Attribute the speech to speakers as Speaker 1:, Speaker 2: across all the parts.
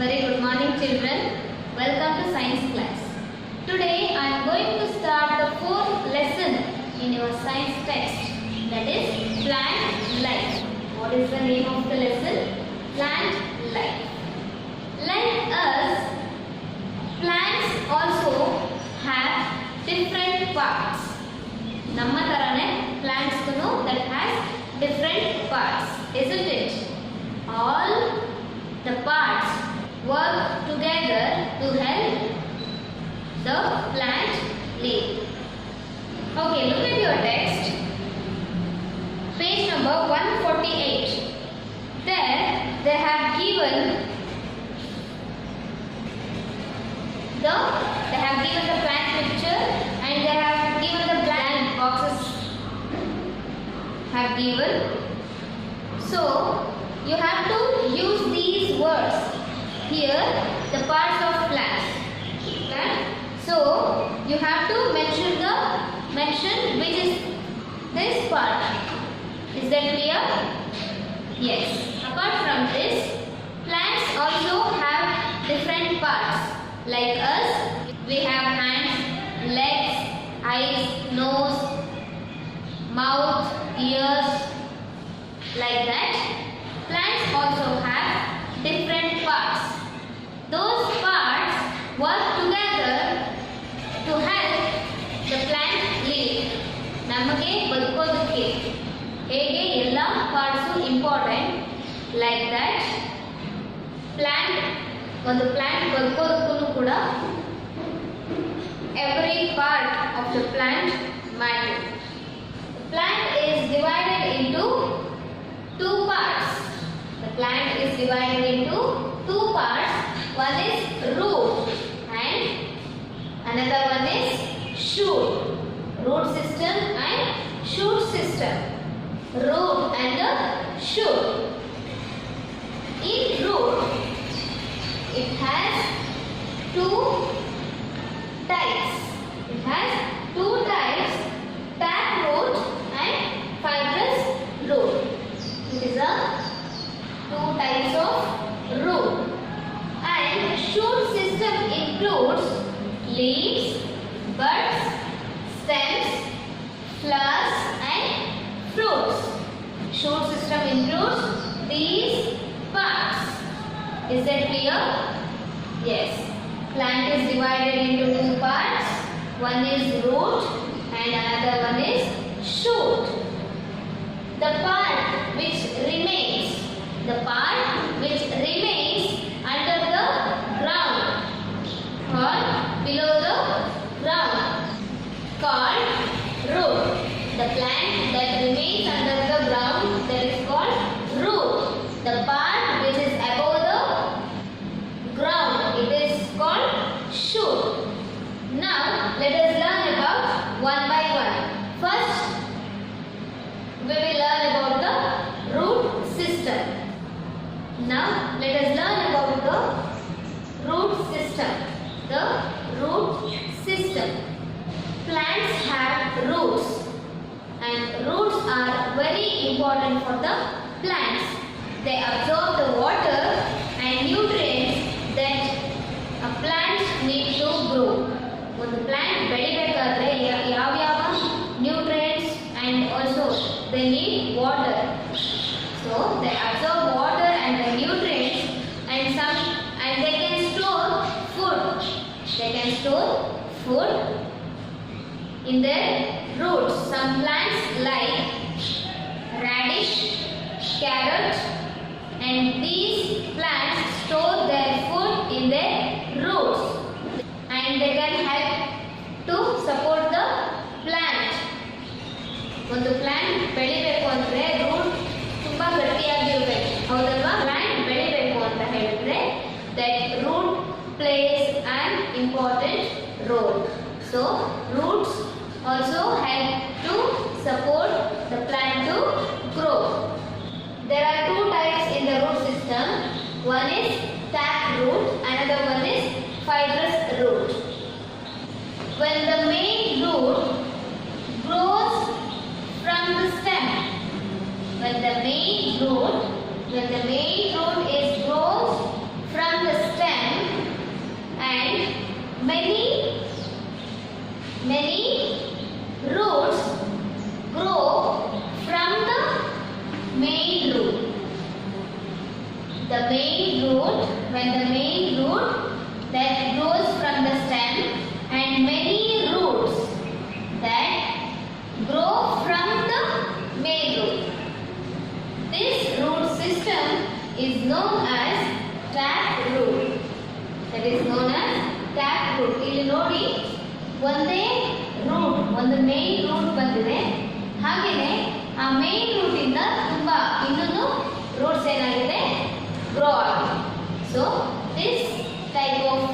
Speaker 1: Very good morning children. Welcome to science class. Today I am going to start the fourth lesson in your science text, that is plant life. What is the name of the lesson? Plant life. Like us, plants also have different parts. Namma tarane plants that has different parts, isn't it? All the parts work together to help the plant live. Okay, look at your text. Page number 148. There they have given the plant picture and they have given the plant boxes have given. So you have to use these words here, the parts of plants. Okay? So you have to mention which is this part. Is that clear? Yes. Apart from this, plants also have different parts. Like us, we have hands, legs, eyes, nose, mouth, ears, like that. Plants also have different parts. Those parts work together to help the plant live. ನಮಗೆ ಬದುಕೋದಕ್ಕೆ ಹೇಗೆ ಎಲ್ಲ parts important, like that ಒಂದು plant ಬದುಕೋದಕ್ಕೂ ಕೂಡ every part of the plant matter. The plant is divided into two parts. The plant is divided into two parts. One is root and another one is shoot. Root system and shoot system. Root and the shoot. In root, it has two types. It has two types, tap root and fibrous root. It is a two types of root. And shoot system includes leaves, buds, stems, flowers and fruits. Shoot system includes these parts. Is that clear? Yes. Plant is divided into two parts. One is root and another one is shoot. The part which remains under the ground or below the ground called root. The plant that remains under the ground, that is called root. The part which is above the ground, it is called shoot. Now let us learn about one by one. First, we will learn about the root system. Now let us learn about the root system. The root system. Plants have roots, and roots are very important for the plants. They absorb the water and nutrients that a plant needs to grow. ಒಂದು plant ಬೆಳಿಬೇಕಾದ್ರೆ ಯಾವ nutrients and also they need water. So they absorb water and the nutrients and they can store food. They can store food in their roots. Some plants like radish, carrot, and these plants store their food in their roots and they can help to support the plant. ಒಂದು plant ಬೆಳಿಬೇಕು ಅಂದ್ರೆ root ತುಂಬಾ ಗಟ್ಟಿಯಾಗಿರಬೇಕು, ಹೌದಲ್ವಾ? Plant ಬೆಳಿಬೇಕು ಅಂತ ಹೇಳಿದ್ರೆ that root plays an important role. So roots also help to support the plant to grow. There are two types in the root system. One is tap root, another one is fibrous root. When the main root grows from the stem, when the main root is grows from the stem, root, when the main root that grows from the stem and many roots that grow from the main root. This root system is known as tap root. That is known as tap root. ಇಲ್ಲಿ ನೋಡಿ ಒಂದೇ root, ಒಂದು main root ಬಂದಿದೆ. ಹಾಗೇನೆ ಆ main root ಇಂದ ತುಂಬಾ ಇನ್ನೊಂದು ರೂಟ್ಸ್ ಏನಾಗಿದೆ, ಗ್ರೋ ಆಗಿದೆ. So this type of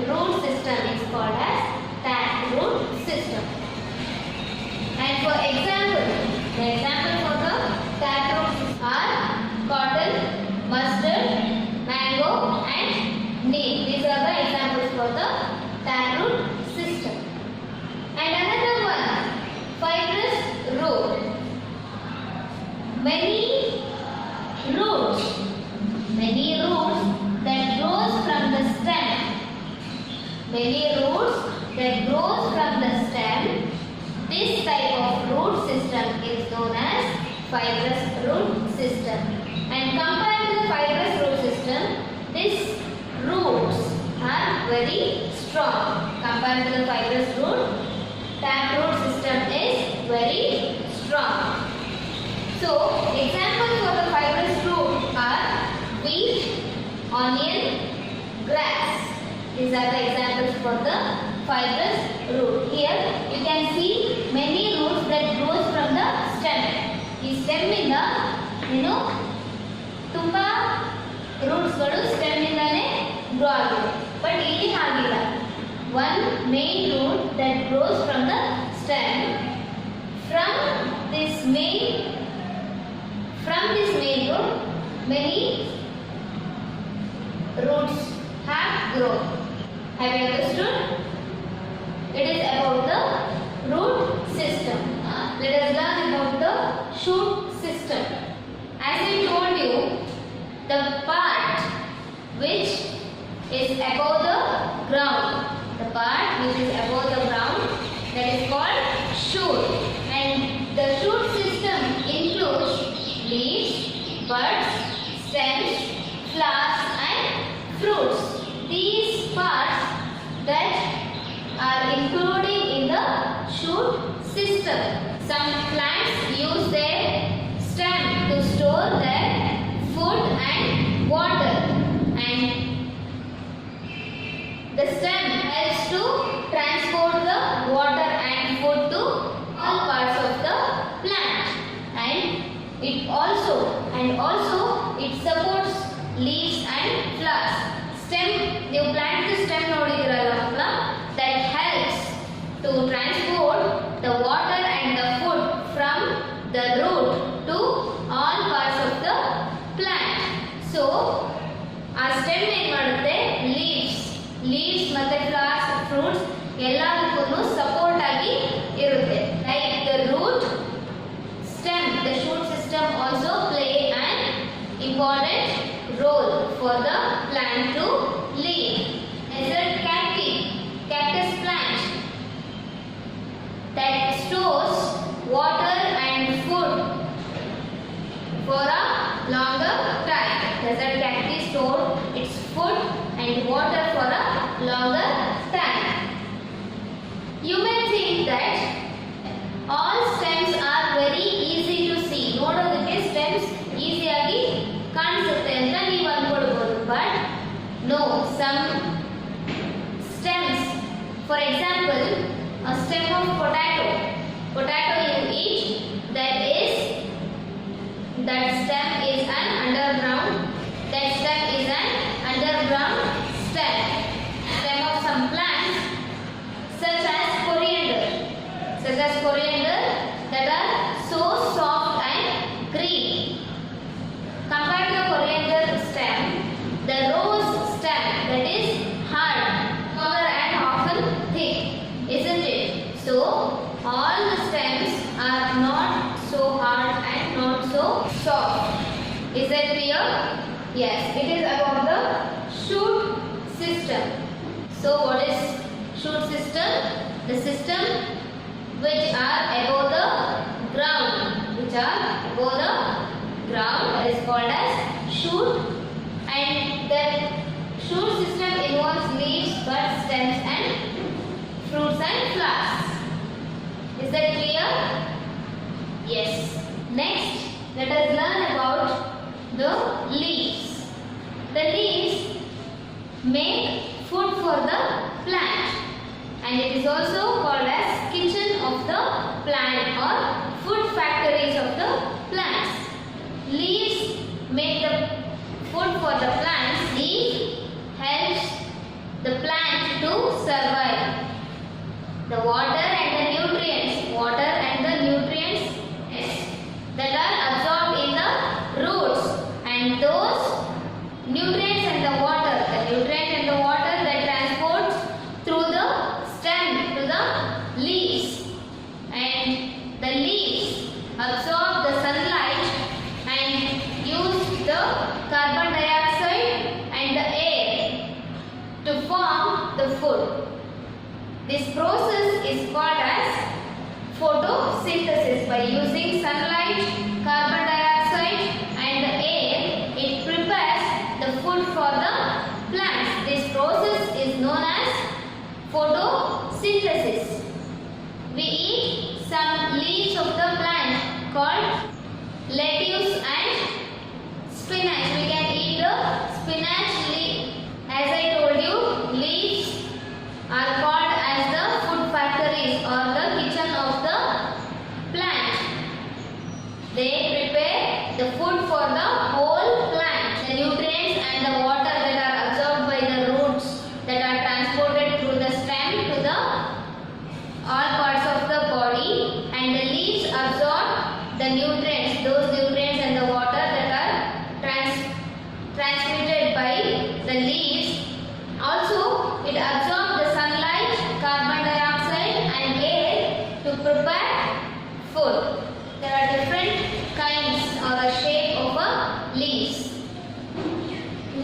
Speaker 1: root system is called as tap root system. And for example, the example for the tap roots are cotton, mustard, mango and neem. These are the examples for the tap root system. And another one, fibrous root. Many roots that grows from the stem. Many roots that grows from the stem. This type of root system is known as fibrous root system. And compared to the fibrous root system, these roots are very strong. Compared to the fibrous root, tap root system is very strong. So, examples for the fibrous root are wheat, onion, grass. These are the examples for the fibrous root. Here you can see many roots that grows from the stem. This stem ಇಂದ ತುಂಬಾ roots ಗಳು stem ಇಂದಾನೆ grow ಆಗಿದೆ. But ಇಲ್ಲಿ ಹಾಗಿಲ್ಲ. One main root that grows from the stem. From this main root, many roots have grown. Have you understood? It is about the root system. Let us learn about the shoot system. As I told you, the part which is above the ground, that is called shoot. And the shoot system includes leaves, buds, stems, flowers and fruits. These parts that are included in the shoot system. Some plants use their stem to store their food and water, and the stem helps to transport the water and food to all parts of the plant, and also it supports leaves and flowers. Stem, ನೀವು plant stem ನೋಡಿದಿರಲ್ಲ ಮಕ್ಕಳ, that helps to transport the water and the food from the root to all parts of the plant. So ಆ stem ಏನು ಮಾಡುತ್ತೆ, leaves ಮತ್ತೆ flowers, fruits ಎಲ್ಲದಕ್ಕೂ support ಆಗಿ ಇರುತ್ತೆ. Like the root, stem, the shoot system also play an important role for the plant to live. Desert cactus plant that stores water and food for a longer time. Desert cactus store its food and water for a longer time. You may think that all stems are very easy to see. ನೋಡೋದಕ್ಕೆ stems ಈಸಿಯಾಗಿ ಕಾಣಿಸುತ್ತೆ ಅಂತ ನೀವು ಅನ್ಕೊಳ್ಬಹುದು. But no, some stems, for example, a stem of potato you eat, that stem is an underground stem. Stem of some plants such as coriander that are so soft and green. Compared to the coriander stem, the rose stem, that is hard, taller and often thick, isn't it? So all the stems are not so hard and not so soft. Is that clear? Yes, it is about the shoot system. So what is shoot system? The system which are above the ground, that is called as shoot, and the stems and fruits and flowers. Is that clear? Yes. Next, let us learn about the leaves. The leaves make food for the plant, and it is also called as kitchen of the plant or food factories of the plants. Leaves make the food for the plants. Leaf helps the plant to survive. The water and the nutrients that are absorbed in the roots, and those nutrients and the water that transports through the stem to the leaves, and the leaves absorb the sunlight and use the carbon dioxide and the air to form the food. This process is called as photosynthesis. By using sunlight, carbon dioxide and the air, it prepares the food for the plants. This process is known as photosynthesis. We eat some leaves of the plant called lettuce and spinach. We can eat the spinach leaf. As I told you, leaves are called as the food factories or the kitchen of the plant. They prepare the food for the whole plant. The nutrients and the water that are absorbed by the roots that are transported through the stem to the all parts of the body, and the leaves absorb the nutrients, those nutrients and the water that are transmitted by the leaves. Also, it absorbs the sunlight, carbon dioxide and air to prepare food. There are different kinds or a shape of leaves.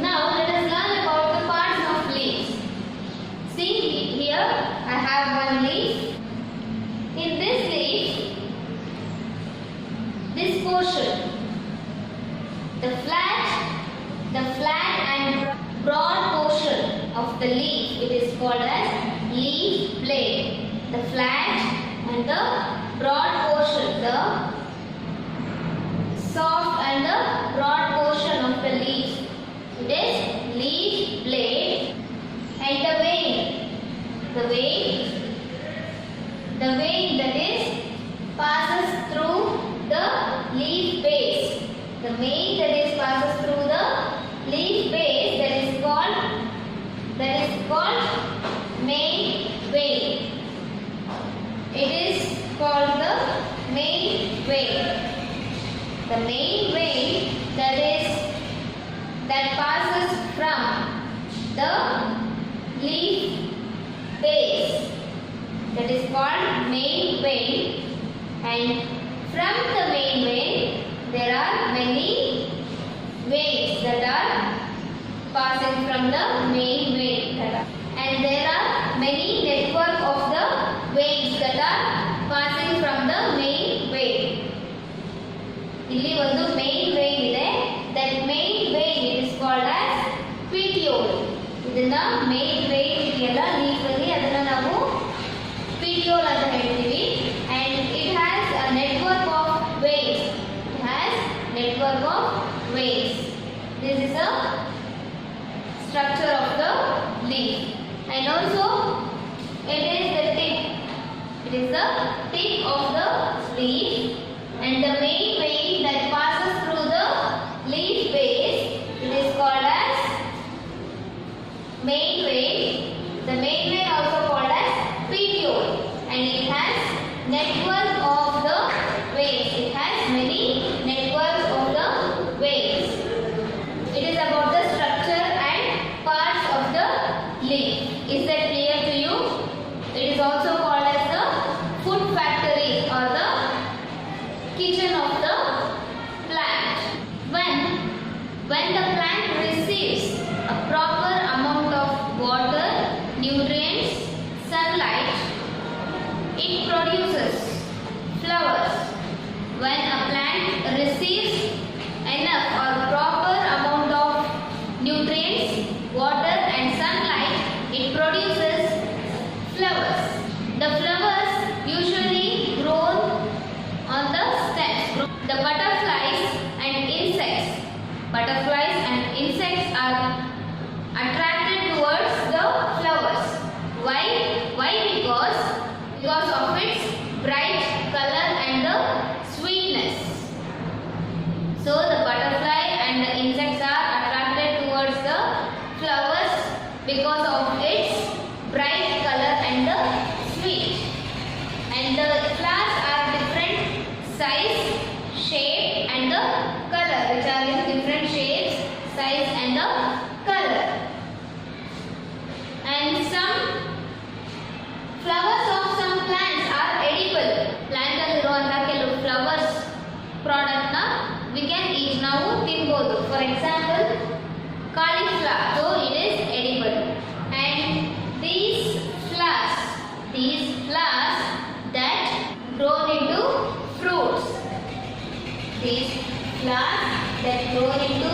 Speaker 1: Now let us learn about the parts of leaves. See here, I have one leaf. In this leaf, this portion, the flat and broad portion of the leaf, it is called as leaf blade. The flat and the broad portion, the soft and the broad portion of the leaf, it is leaf blade. And the vein that is passes through the leaf base. The vein that is passes through the leaf base, that is called main vein. It is called the main vein. The main vein that passes from the leaf base, that is called main vein. And from the main vein there are many veins that are passing from the main vein, and there are many network of the veins that are passing from the main vein. ಇಲ್ಲಿ ಒಂದು main vein ಇದೆ. That main vein is called as petiole. ಇದನ್ನ main vein ಇದೆಯಲ್ಲ leaf ಅಲ್ಲಿ, ಅದನ್ನ ನಾವು petiole ಅಂತ ಹೇಳ್ತೀವಿ. And it has a network of veins. It has network of veins. This is a structure of the leaf. And also it is the tip. It is the tip of the leaf, and the main vein that passes through the leaf base, it is called as main vein. The main vein also called as petiole, and it has network of the veins. It has many networks of the veins. It is about the structure and parts of the leaf. Is that clear to you? It is also called as the food factory or the kitchen of the plant. When the plant receives a proper amount of water, nutrients, sunlight, it produces flowers. When a plant receives enough or proper amount of nutrients, water and sunlight, it produces because of its bright color and the sweet. And the flowers are different size, shape and the color, which are in different shapes, size and the color. And some flowers of some plants are edible. Plant alliruvanತ ಕೆಲವು flowers product na we can eat, ನಾವು ತಿನ್ನಬಹುದು. For example, cauliflower, so it is edible. And these flowers that grow into fruits, these flowers that grow into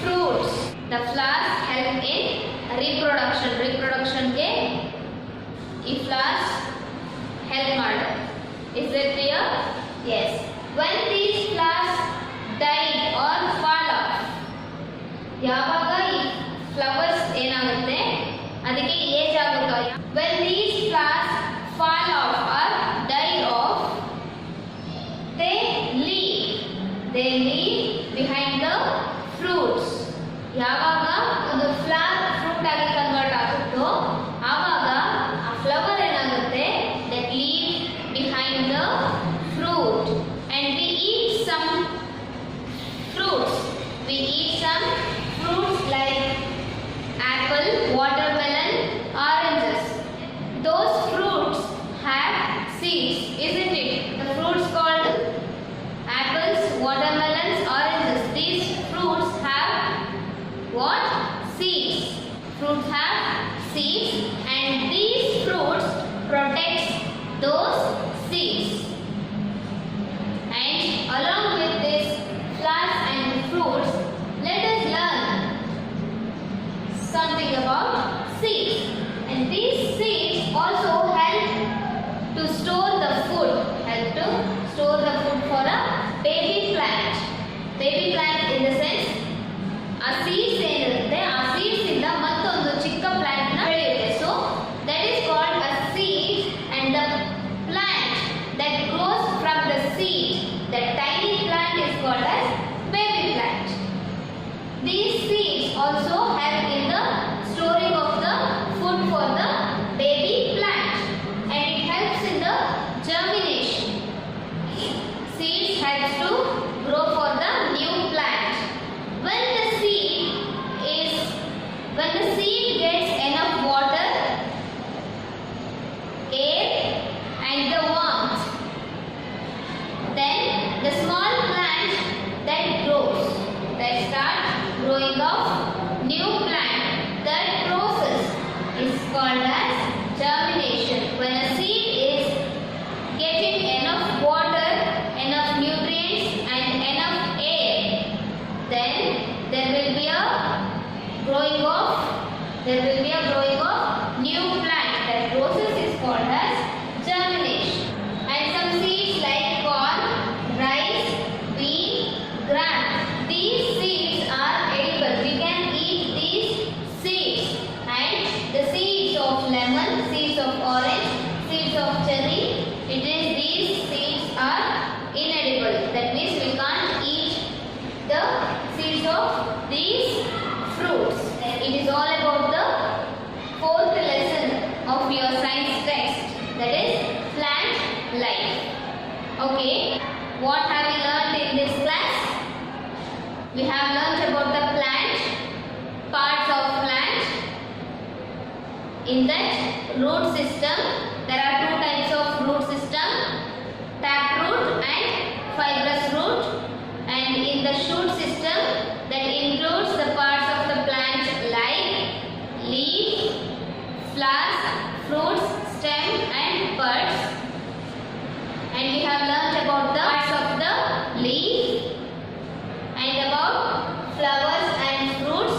Speaker 1: fruits, the flowers help in reproduction ge ಈ flowers help ಮಾಡುತ್ತೆ. Is it clear? Yes. When these flowers die or fall off, ಯಾವಾಗ ಈ flowers ಏನಾಗುತ್ತೆ ಅದಕ್ಕೆ age ಆಗುತ್ತೆ. When these flowers fall off or die off, they leave behind the fruits. ಯಾವಾಗ ಒಂದು flower fruit ಆಗಿ ಕನ್ವರ್ಟ್ ಆಗುತ್ತೋ ಆವಾಗ ಆ ಫ್ಲವರ್ ಏನಾಗುತ್ತೆ that leave behind the fruit. And we eat some fruits like apple, watermelon, oranges. Those fruits have seeds, isn't it? The fruits called apples, watermelons, oranges, these fruits have what? Seeds. Fruits have seeds, and these fruits protect those seeds. And along with this flowers and fruits, let us learn something about seeds. And these seeds also help to store the food for a baby plant. Baby plant in the sense ಆ seeds ಏನಿರುತ್ತೆ ಆ seeds ಇಂದ ಮತ್ತೊಂದು ಚಿಕ್ಕ plant ನ ಬೆಳೆಯುತ್ತೆ. So that is called a seed. And the plant that grows from the seed, the tiny plant is called as baby plant. These seeds also help in the storing of the food for the baby plant, and it helps in the germination. Seeds helps to grow for the new plant. When the seed gets enough water, air and the warmth, then the small plant that starts growing of new plant, that process is called as germination. When a seed is getting enough water, enough nutrients and enough air, then there will be a growing of new plant. That process is called as germination. And some seeds like corn, rice, wheat, gram, these seeds are edible. We can eat these seeds. And the seeds of lemon, seeds of orange, seeds of cherry, these seeds are inedible. That means we can't eat the seeds of these fruits. It is all about the fourth lesson of your science text, that is plant life. Okay, what have we learned in this class? We have learned about the plant, parts of plant. In that root system, there are two types of root system, taproot and fibrous root. And in the shoot system, that includes the parts of the plant like leaf, flowers, fruits, stem and buds. And we have learnt about the parts of the leaf and about flowers and fruits,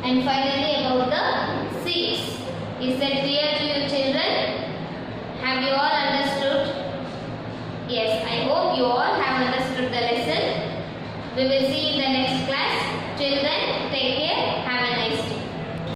Speaker 1: and finally about the seeds. Is that clear to you, children? Have you all understood? Yes, I hope you all have understood the lesson. We will see in the next class. Till then,